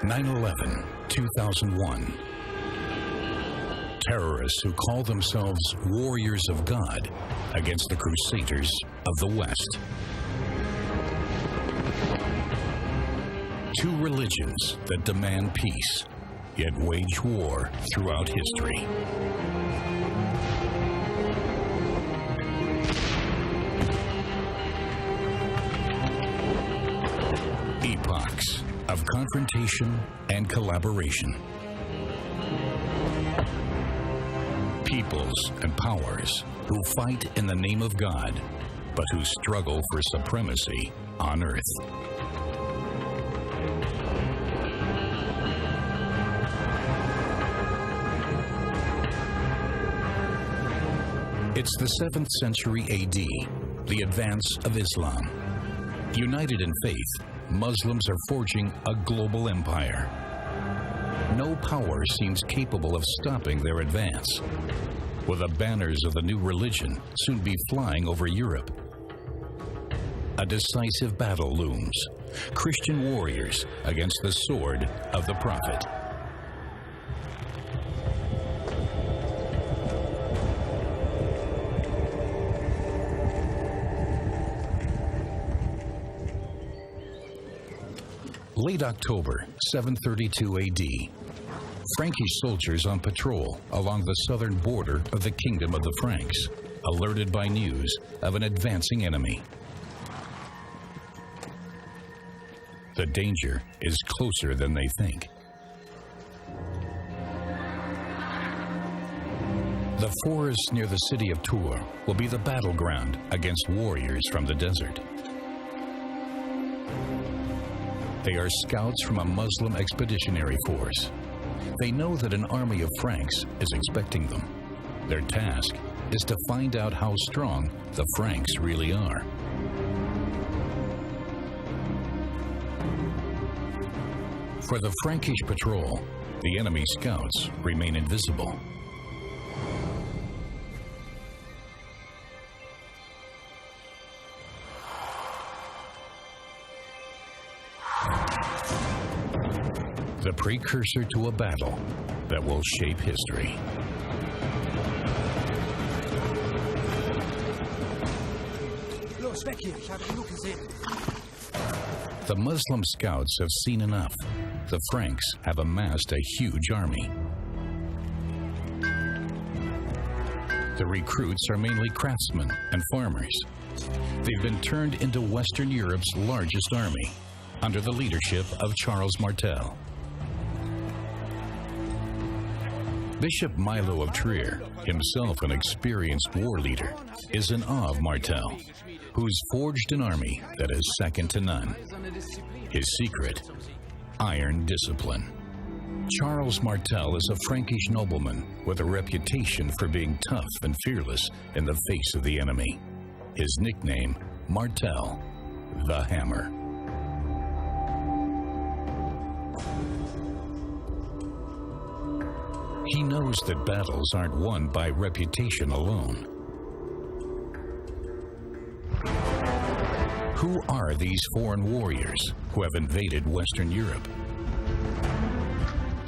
9/11, 2001. Terrorists who call themselves warriors of God against the crusaders of the West. Two religions that demand peace, yet wage war throughout history. Epochs of confrontation and collaboration. Peoples and powers who fight in the name of God, but who struggle for supremacy on earth. It's the 7th century AD, the advance of Islam. United in faith, Muslims are forging a global empire. No power seems capable of stopping their advance, with the banners of the new religion soon be flying over Europe. A decisive battle looms, Christian warriors against the sword of the prophet. Late October, 732 AD. Frankish soldiers on patrol along the southern border of the Kingdom of the Franks, alerted by news of an advancing enemy. The danger is closer than they think. The forest near the city of Tours will be the battleground against warriors from the desert. They are scouts from a Muslim expeditionary force. They know that an army of Franks is expecting them. Their task is to find out how strong the Franks really are. For the Frankish patrol, the enemy scouts remain invisible. The precursor to a battle that will shape history. The Muslim scouts have seen enough. The Franks have amassed a huge army. The recruits are mainly craftsmen and farmers. They've been turned into Western Europe's largest army under the leadership of Charles Martel. Bishop Milo of Trier, himself an experienced war leader, is in awe of Martel, who's forged an army that is second to none. His secret, iron discipline. Charles Martel is a Frankish nobleman with a reputation for being tough and fearless in the face of the enemy. His nickname, Martel, the Hammer. He knows that battles aren't won by reputation alone. Who are these foreign warriors who have invaded Western Europe?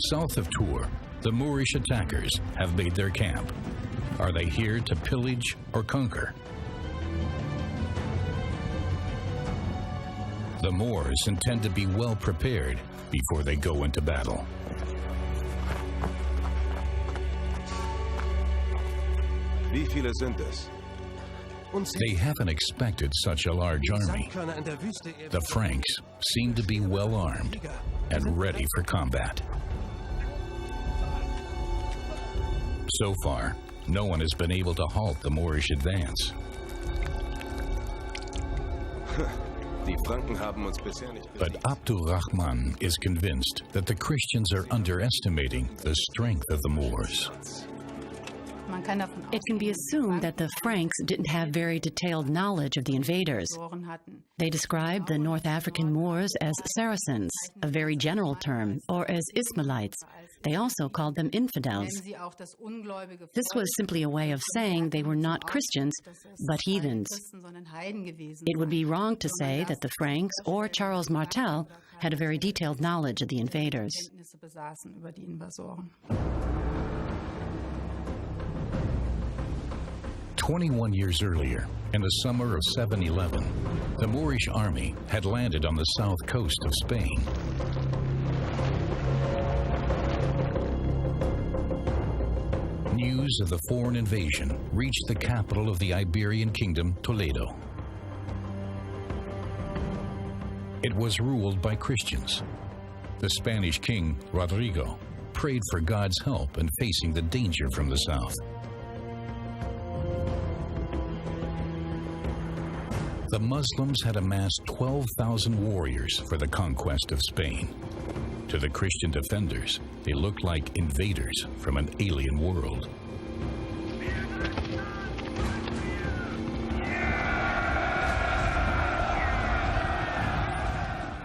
South of Tours, the Moorish attackers have made their camp. Are they here to pillage or conquer? The Moors intend to be well prepared before they go into battle. They haven't expected such a large army. The Franks seem to be well armed and ready for combat. So far, no one has been able to halt the Moorish advance. But Abdurrahman is convinced that the Christians are underestimating the strength of the Moors. It can be assumed that the Franks didn't have very detailed knowledge of the invaders. They described the North African Moors as Saracens, a very general term, or as Ismailites. They also called them infidels. This was simply a way of saying they were not Christians, but heathens. It would be wrong to say that the Franks or Charles Martel had a very detailed knowledge of the invaders. 21 years earlier, in the summer of 711, the Moorish army had landed on the south coast of Spain. News of the foreign invasion reached the capital of the Iberian kingdom, Toledo. It was ruled by Christians. The Spanish king, Rodrigo, prayed for God's help in facing the danger from the south. The Muslims had amassed 12,000 warriors for the conquest of Spain. To the Christian defenders, they looked like invaders from an alien world.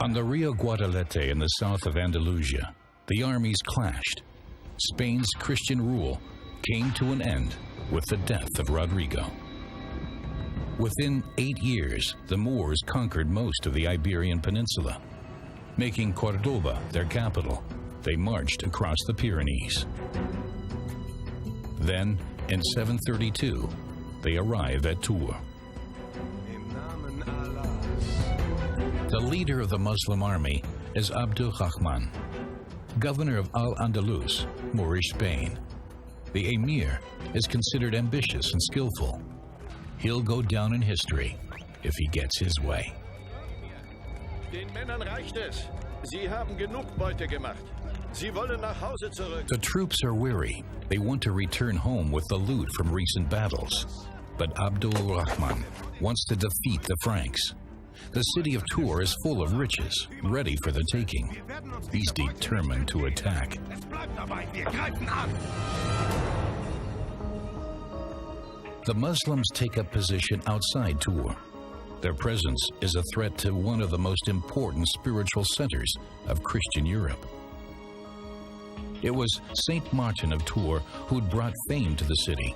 On the Rio Guadalete in the south of Andalusia, the armies clashed. Spain's Christian rule came to an end with the death of Rodrigo. Within 8 years, the Moors conquered most of the Iberian Peninsula. Making Cordoba their capital, they marched across the Pyrenees. Then, in 732, they arrived at Tours. The leader of the Muslim army is Abdul Rahman, governor of Al-Andalus, Moorish Spain. The emir is considered ambitious and skillful. He'll go down in history if he gets his way. The troops are weary. They want to return home with the loot from recent battles. But Abdul Rahman wants to defeat the Franks. The city of Tours is full of riches, ready for the taking. He's determined to attack. The Muslims take up position outside Tours. Their presence is a threat to one of the most important spiritual centers of Christian Europe. It was Saint Martin of Tours who'd brought fame to the city.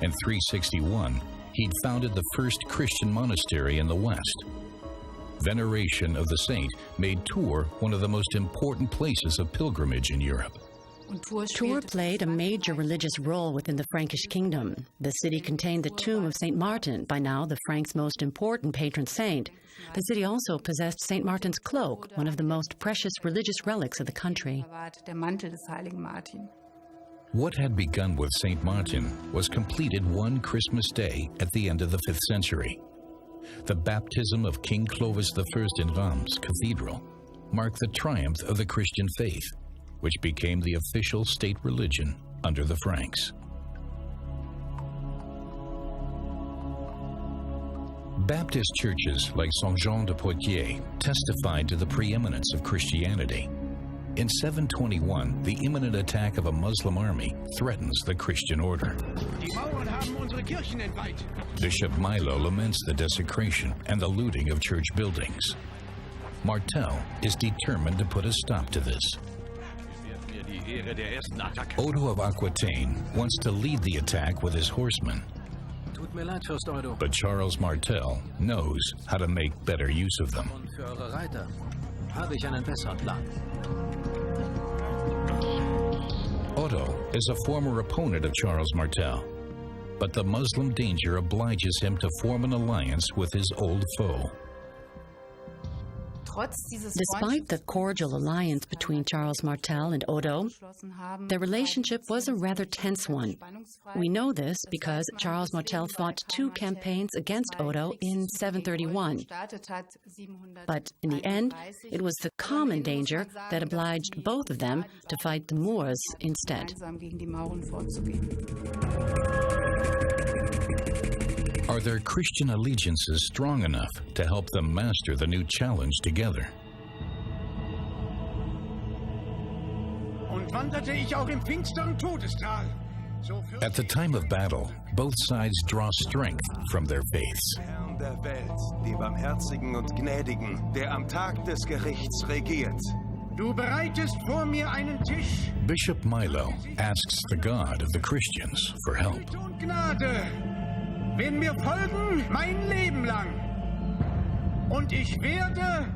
In 361, he'd founded the first Christian monastery in the West. Veneration of the saint made Tours one of the most important places of pilgrimage in Europe. Tours played a major religious role within the Frankish kingdom. The city contained the tomb of St. Martin, by now the Franks' most important patron saint. The city also possessed St. Martin's cloak, one of the most precious religious relics of the country. What had begun with St. Martin was completed one Christmas day at the end of the 5th century. The baptism of King Clovis I in Reims Cathedral marked the triumph of the Christian faith, which became the official state religion under the Franks. Baptist churches like Saint-Jean de Poitiers testified to the preeminence of Christianity. In 721, the imminent attack of a Muslim army threatens the Christian order. Bishop Milo laments the desecration and the looting of church buildings. Martel is determined to put a stop to this. Odo of Aquitaine wants to lead the attack with his horsemen. But Charles Martel knows how to make better use of them. Otto is a former opponent of Charles Martel, but the Muslim danger obliges him to form an alliance with his old foe. Despite the cordial alliance between Charles Martel and Odo, their relationship was a rather tense one. We know this because Charles Martel fought 2 campaigns against Odo in 731. But in the end, it was the common danger that obliged both of them to fight the Moors instead. Are their Christian allegiances strong enough to help them master the new challenge together? At the time of battle, both sides draw strength from their faiths. Der Welt, die Barmherzigen und Gnädigen, der am Tag des Gerichts regiert. Du bereitest vor mir einen Tisch. Bishop Milo asks the God of the Christians for help. Werden mir folgen mein Leben lang. Und ich werde